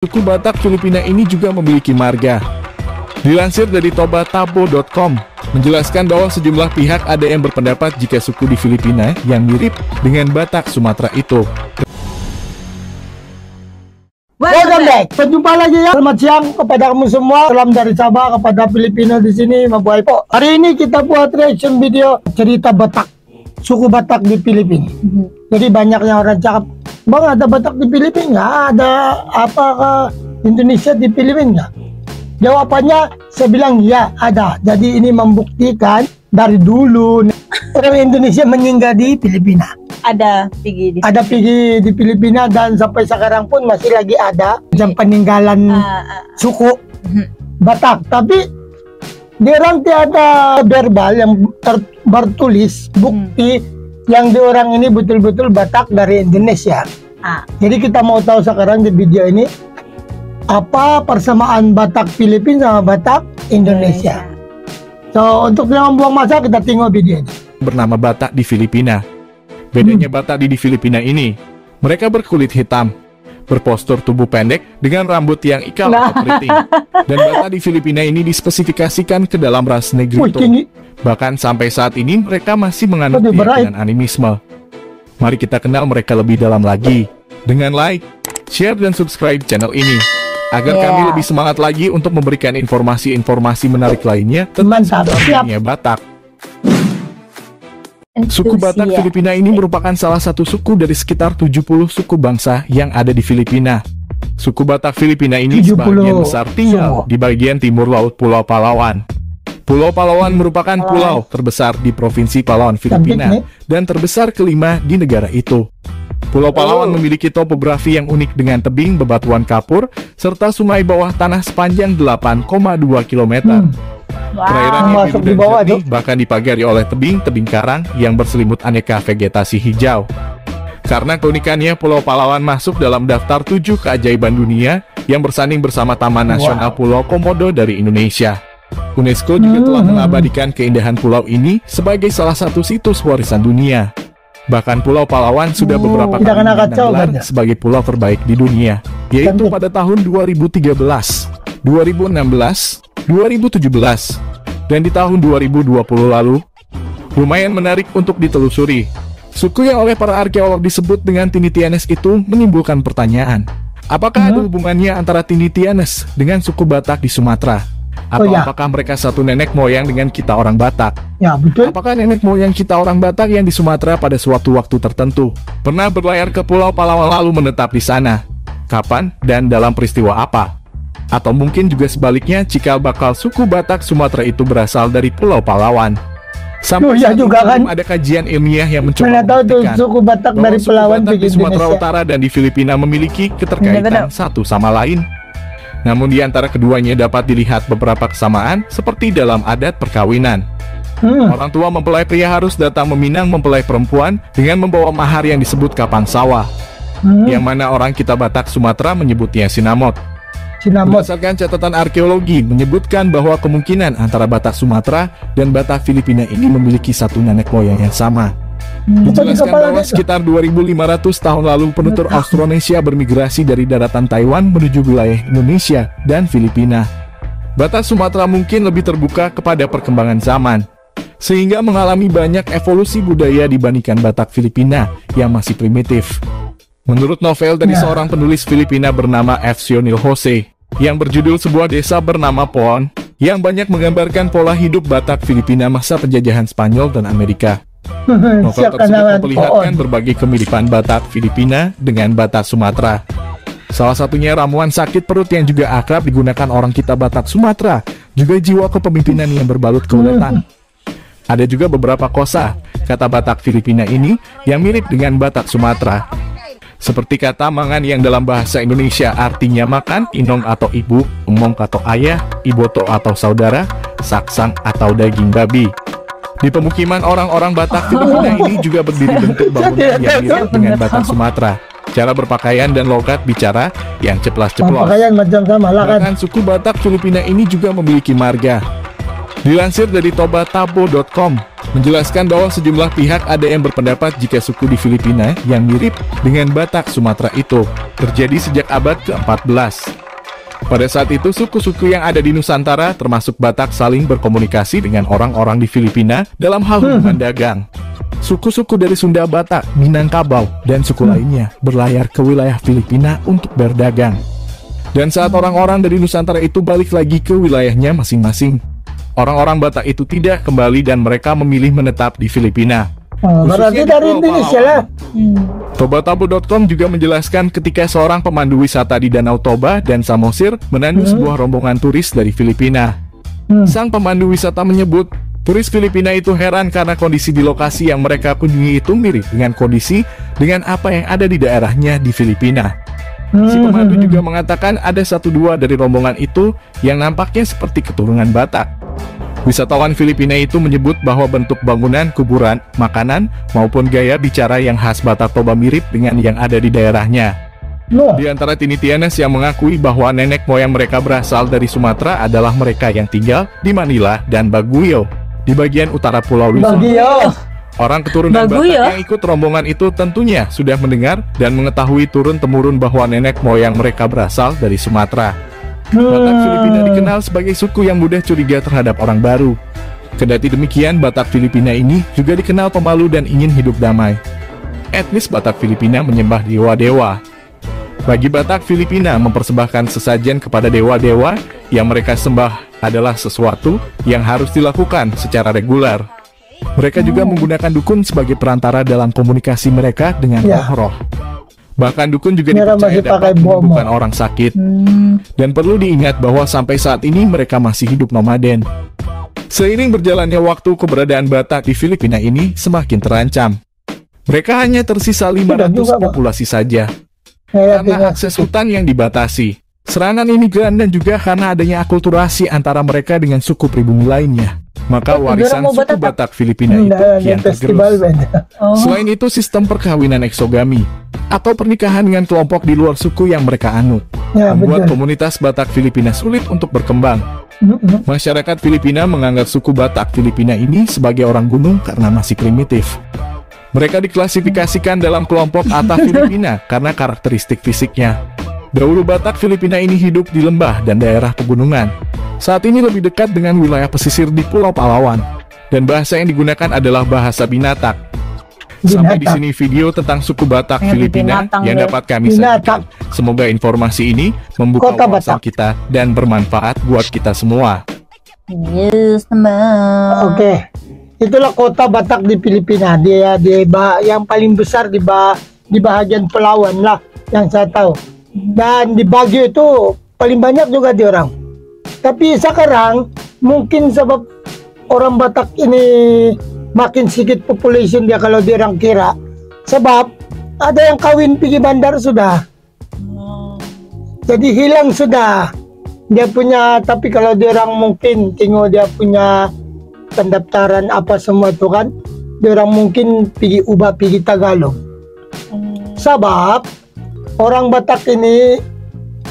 Suku Batak Filipina ini juga memiliki marga. Dilansir dari tobatabo.com, menjelaskan bahwa sejumlah pihak ada yang berpendapat jika suku di Filipina yang mirip dengan Batak Sumatera itu. Welcome back. Berjumpa lagi ya. Selamat siang kepada kamu semua. Salam dari Sabah kepada Filipina di sini, Mabuhay po. Hari ini kita buat reaction video cerita Batak, suku Batak di Filipina. Jadi banyaknya orang cakap, "Bang, ada Batak di Filipina? Ada apa Indonesia di Filipina?" Jawabannya saya bilang ya ada. Jadi ini membuktikan dari dulu orang Indonesia meninggal di Filipina. Ada pergi di Filipina dan sampai sekarang pun masih lagi ada jam peninggalan suku Batak. Tapi diorang tiada verbal yang bertulis bukti yang diorang ini betul-betul Batak dari Indonesia. Jadi kita mau tahu sekarang di video ini apa persamaan Batak Filipina sama Batak Indonesia. So untuk tidak membuang masa kita tengok video ini. Bernama Batak di Filipina. Bedanya Batak di Filipina ini, mereka berkulit hitam, berpostur tubuh pendek dengan rambut yang ikal atau keriting. Dan Batak di Filipina ini dispesifikasikan ke dalam ras Negrito. Bahkan sampai saat ini mereka masih menganut keyakinan animisme. Mari kita kenal mereka lebih dalam lagi dengan like, share, dan subscribe channel ini agar kami lebih semangat lagi untuk memberikan informasi-informasi menarik lainnya tentang dunia Batak. Suku Batak Filipina ini merupakan salah satu suku dari sekitar 70 suku bangsa yang ada di Filipina. Suku Batak Filipina ini sebagian besar tinggal di bagian timur laut Pulau Palawan. Pulau Palawan merupakan pulau terbesar di Provinsi Palawan, Filipina, dan terbesar kelima di negara itu. Pulau Palawan memiliki topografi yang unik dengan tebing bebatuan kapur, serta sungai bawah tanah sepanjang 8,2 km. Perairan yang biru dan jernih bahkan dipagari oleh tebing-tebing karang yang berselimut aneka vegetasi hijau. Karena keunikannya, Pulau Palawan masuk dalam daftar 7 keajaiban dunia yang bersanding bersama Taman Nasional Pulau Komodo dari Indonesia. UNESCO juga telah mengabadikan keindahan pulau ini sebagai salah satu situs warisan dunia. Bahkan Pulau Palawan sudah beberapa kali digelar sebagai pulau terbaik di dunia, yaitu pada tahun 2013, 2016, 2017, dan di tahun 2020 lalu. Lumayan menarik untuk ditelusuri. Suku yang oleh para arkeolog disebut dengan Tinitianes itu menimbulkan pertanyaan. Apakah ada hubungannya antara Tinitianes dengan suku Batak di Sumatera? Atau apakah mereka satu nenek moyang dengan kita orang Batak? Ya, betul. Apakah nenek moyang kita orang Batak yang di Sumatera pada suatu waktu tertentu pernah berlayar ke Pulau Palawan lalu menetap di sana? Kapan dan dalam peristiwa apa? Atau mungkin juga sebaliknya, cikal bakal suku Batak Sumatera itu berasal dari Pulau Palawan. Sampai juga kan ada kajian ilmiah yang mencoba membuktikan suku Batak dari Palawan di Sumatera Utara dan di Filipina memiliki keterkaitan satu sama lain. Namun di antara keduanya dapat dilihat beberapa kesamaan seperti dalam adat perkawinan. Orang tua mempelai pria harus datang meminang mempelai perempuan dengan membawa mahar yang disebut kapang sawah, yang mana orang kita Batak Sumatera menyebutnya sinamot. Berdasarkan catatan arkeologi menyebutkan bahwa kemungkinan antara Batak Sumatera dan Batak Filipina ini memiliki satu nenek moyang yang sama. Dijelaskan bahwa sekitar 2.500 tahun lalu penutur Austronesia bermigrasi dari daratan Taiwan menuju wilayah Indonesia dan Filipina. Batak Sumatera mungkin lebih terbuka kepada perkembangan zaman, sehingga mengalami banyak evolusi budaya dibandingkan Batak Filipina yang masih primitif. Menurut novel dari seorang penulis Filipina bernama Efsionil Jose, yang berjudul Sebuah Desa Bernama Poon, yang banyak menggambarkan pola hidup Batak Filipina masa penjajahan Spanyol dan Amerika. Novel tersebut memperlihatkan berbagai kemiripan Batak Filipina dengan Batak Sumatera. Salah satunya ramuan sakit perut yang juga akrab digunakan orang kita Batak Sumatera, juga jiwa kepemimpinan yang berbalut keuletan. Ada juga beberapa kosa kata Batak Filipina ini yang mirip dengan Batak Sumatera. Seperti kata mangan yang dalam bahasa Indonesia artinya makan, inong atau ibu, emong atau ayah, iboto atau saudara, saksang atau daging babi. Di pemukiman orang-orang Batak Filipina ini juga berdiri bentuk bangunan yang mirip dengan Batak Sumatera. Cara berpakaian dan logat bicara yang ceplas-ceplos. Bahkan suku Batak Filipina ini juga memiliki marga. Dilansir dari tobatabo.com, menjelaskan bahwa sejumlah pihak ada yang berpendapat jika suku di Filipina yang mirip dengan Batak Sumatera itu terjadi sejak abad ke-14. Pada saat itu, suku-suku yang ada di Nusantara termasuk Batak saling berkomunikasi dengan orang-orang di Filipina dalam hal hubungan dagang. Suku-suku dari Sunda, Batak, Minangkabau, dan suku lainnya berlayar ke wilayah Filipina untuk berdagang. Dan saat orang-orang dari Nusantara itu balik lagi ke wilayahnya masing-masing, orang-orang Batak itu tidak kembali dan mereka memilih menetap di Filipina. Berarti dari Indonesia lah. Tobatabo.com juga menjelaskan ketika seorang pemandu wisata di Danau Toba dan Samosir menandu sebuah rombongan turis dari Filipina. Sang pemandu wisata menyebut, turis Filipina itu heran karena kondisi di lokasi yang mereka kunjungi itu mirip dengan kondisi dengan apa yang ada di daerahnya di Filipina. Si pemandu juga mengatakan ada 1-2 dari rombongan itu yang nampaknya seperti keturunan Batak. Wisatawan Filipina itu menyebut bahwa bentuk bangunan, kuburan, makanan, maupun gaya bicara yang khas Batak Toba mirip dengan yang ada di daerahnya. Di antara Tinitianes yang mengakui bahwa nenek moyang mereka berasal dari Sumatera adalah mereka yang tinggal di Manila dan Baguio, di bagian utara Pulau Luzon. Orang keturunan Batak yang ikut rombongan itu tentunya sudah mendengar dan mengetahui turun-temurun bahwa nenek moyang mereka berasal dari Sumatera. Batak Filipina dikenal sebagai suku yang mudah curiga terhadap orang baru. Kendati demikian, Batak Filipina ini juga dikenal pemalu dan ingin hidup damai. Etnis Batak Filipina menyembah dewa-dewa. Bagi Batak Filipina, mempersembahkan sesajen kepada dewa-dewa yang mereka sembah adalah sesuatu yang harus dilakukan secara reguler. Mereka juga menggunakan dukun sebagai perantara dalam komunikasi mereka dengan roh-roh. Bahkan dukun juga dipercaya dapat menyembuhkan orang sakit. Dan perlu diingat bahwa sampai saat ini mereka masih hidup nomaden. Seiring berjalannya waktu, keberadaan Batak di Filipina ini semakin terancam. Mereka hanya tersisa 500 populasi saja. Karena akses hutan yang dibatasi, serangan imigran dan juga karena adanya akulturasi antara mereka dengan suku pribumi lainnya, maka warisan suku Batak Filipina itu kian tergerus. Selain itu, sistem perkawinan eksogami atau pernikahan dengan kelompok di luar suku yang mereka anut membuat komunitas Batak Filipina sulit untuk berkembang. Masyarakat Filipina menganggap suku Batak Filipina ini sebagai orang gunung karena masih primitif. Mereka diklasifikasikan dalam kelompok Ata Filipina karena karakteristik fisiknya. Dahulu Batak Filipina ini hidup di lembah dan daerah pegunungan. Saat ini lebih dekat dengan wilayah pesisir di Pulau Palawan. Dan bahasa yang digunakan adalah bahasa Binatak. Sampai di sini video tentang suku Batak Filipina yang dapat kami sajikan. Semoga informasi ini membuka wawasan kita dan bermanfaat buat kita semua. Yes, teman. Oke. Itulah kota Batak di Filipina. Dia yang paling besar di bahagian Palawan lah yang saya tahu. Dan di Baguio itu paling banyak juga di orang. Tapi sekarang mungkin sebab orang Batak ini makin sedikit population dia kalau dia orang kira. Sebab ada yang kawin pergi bandar sudah. Jadi hilang sudah. Dia punya, tapi kalau dia orang mungkin tengok dia punya pendaftaran apa semua itu kan, dia orang mungkin pergi ubah pergi Tagalog. Sebab orang Batak ini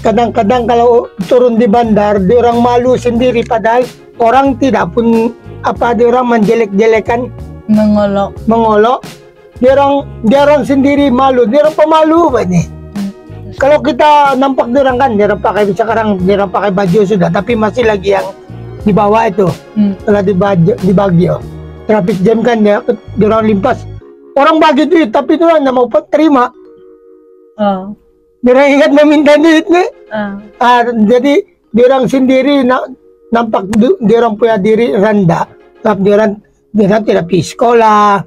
kadang-kadang kalau turun di bandar, dia orang malu sendiri padahal orang tidak pun apa, dia orang menjelek-jelekan, mengolok. Dia orang sendiri malu, dia orang pemalu banyak. Kalau kita nampak dia orang kan, dia orang pakai sekarang dia orang pakai baju sudah, tapi masih lagi yang di bawah itu. Kalau di Baguio, traffic jam kan dia orang limpas. Orang bagi duit, tapi dia orang tidak mau terima. Dia orang ingat meminta duit nih. Jadi dia orang sendiri nampak dia orang punya diri rendah. Sebab dia orang tidak pergi sekolah.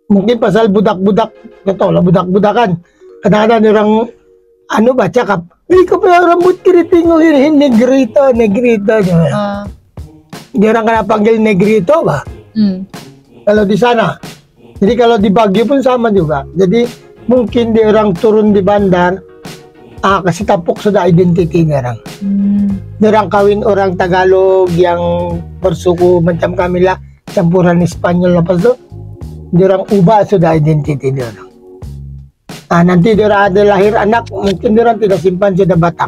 Mungkin pasal budak-budak, gak tahu lah budak-budak kan. Kadang-kadang dia orang baca kap, kau punya rambut keriting ini negrito. Dia orang kena panggil negrito bah. Kalau di sana. Jadi kalau di Baguio pun sama juga. Jadi mungkin dia orang turun di bandar, kasih tapuk sudah identiti dia orang. Dia orang kawin orang Tagalog yang bersuku macam kami lah, campuran Spanyol apa tu. Dia orang ubah sudah identiti dia orang. Nanti dia orang ada lahir anak, mungkin dia orang tidak simpan sudah Batak.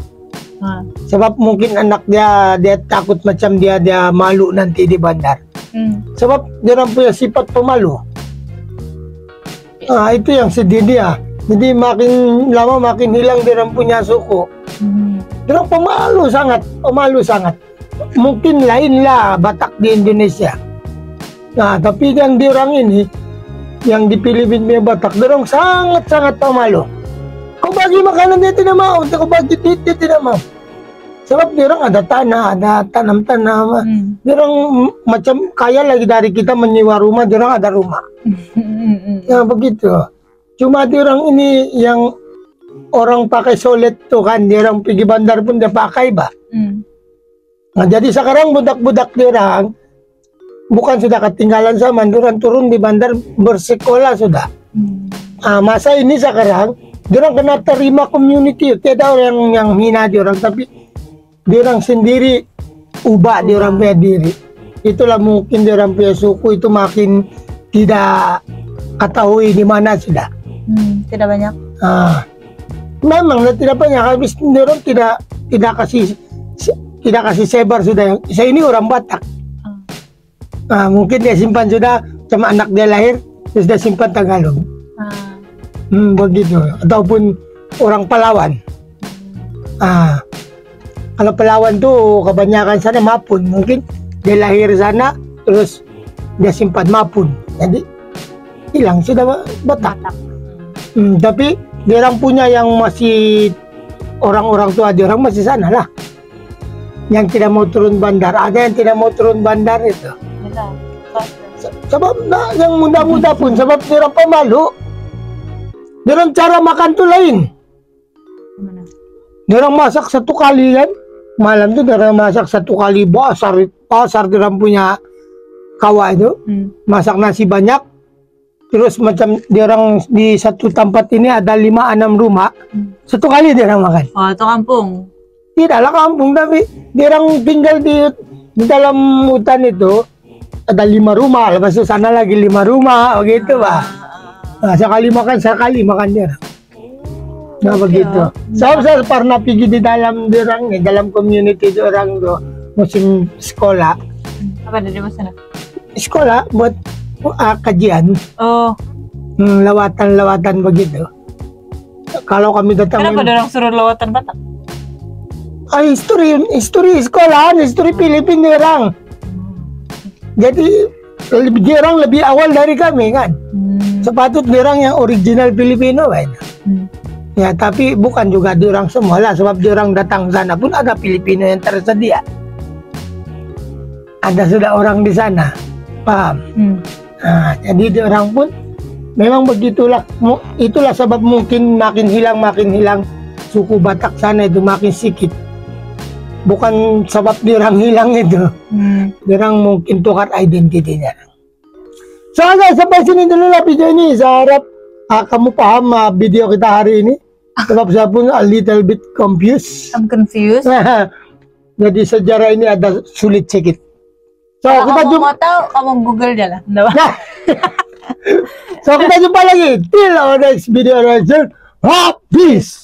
Sebab mungkin anak dia takut macam dia malu nanti di bandar. Sebab dia orang punya sifat pemalu. Itu yang sedih dia. Jadi makin lama makin hilang dia orang punya suku. Dia orang pemalu sangat. Mungkin lain lah Batak di Indonesia. Nah, tapi yang di orang ini, yang di Filipina Batak, dia orang sangat pemalu. Kau bagi makanan dia tidak mau, kau bagi duit dia tidak mau. Sebab dia orang ada tanah, ada tanam-tanam. Dia orang macam kaya lagi dari kita menyewa rumah, dia orang ada rumah. Ya begitu. Cuma dia orang ini yang orang pakai solet tuh kan, dia orang pergi bandar pun dia pakai bah. Nah, jadi sekarang budak-budak dia orang bukan sudah ketinggalan zaman, dia orang turun di bandar bersekolah sudah. Masa ini sekarang dia orang kena terima community, tidak orang yang hina dia orang, tapi dia orang sendiri ubah dia orang punya diri. Itulah mungkin dia orang punya suku itu makin tidak ketahui di mana sudah. Tidak banyak. Memang tidak banyak, habis dia orang tidak kasih sebar sudah. Saya ini orang Batak. Mungkin dia simpan sudah, sama anak dia lahir terus dia simpan Tagalog. Begitu. Ataupun orang Palawan. Kalau Palawan tuh kebanyakan sana Mapun, mungkin dia lahir sana terus dia simpan Mapun, jadi hilang sudah Batak. Tapi dia orang punya yang masih orang-orang tua dia orang masih sana lah, yang tidak mau turun bandar. Ada yang tidak mau turun bandar itu. Sebab yang muda-muda pun sebab dia orang pemalu. Dia orang cara makan tuh lain. Dia orang masak satu kali kan, malam tuh dia orang masak satu kali pasar dia orang punya kawa itu. Masak nasi banyak. Terus macam dia orang di satu tempat ini ada 5-6 rumah. Satu kali dia orang makan. Oh, itu kampung. Tidaklah kampung, tapi dia orang tinggal di dalam hutan itu ada 5 rumah. Lepas itu sana lagi 5 rumah, begitu bah. Nah, sekali makan dia. Nah begitu. Saya pernah pergi di dalam dia orang, dalam community dia orang tuh musim sekolah. Apa ada di sana? Sekolah buat kajian. Lawatan begitu. Kalau kami datang. Kenapa dia orang suruh lawatan Batak? Histori sekolahan, histori Filipina orang. Jadi dia orang lebih awal dari kami kan. Sepatut dia orang yang original Filipino kan. Ya, tapi bukan juga dia orang semua lah, sebab dia orang datang sana pun ada Filipino yang tersedia. Ada sudah orang di sana, paham? Jadi dia orang pun memang begitulah. Itulah sebab mungkin makin hilang suku Batak sana itu makin sedikit. Bukan sebab dia orang hilang itu. Dia orang mungkin tukar identitinya. So guys, sampai sini dulu lah video ini. Saya harap kamu paham video kita hari ini. Sebab saya pun a little bit confused. I'm confused. Jadi sejarah ini ada sulit sedikit. So kalau kita kamu mau tahu, kamu Google aja lah. So kita jumpa lagi till our next video. Peace.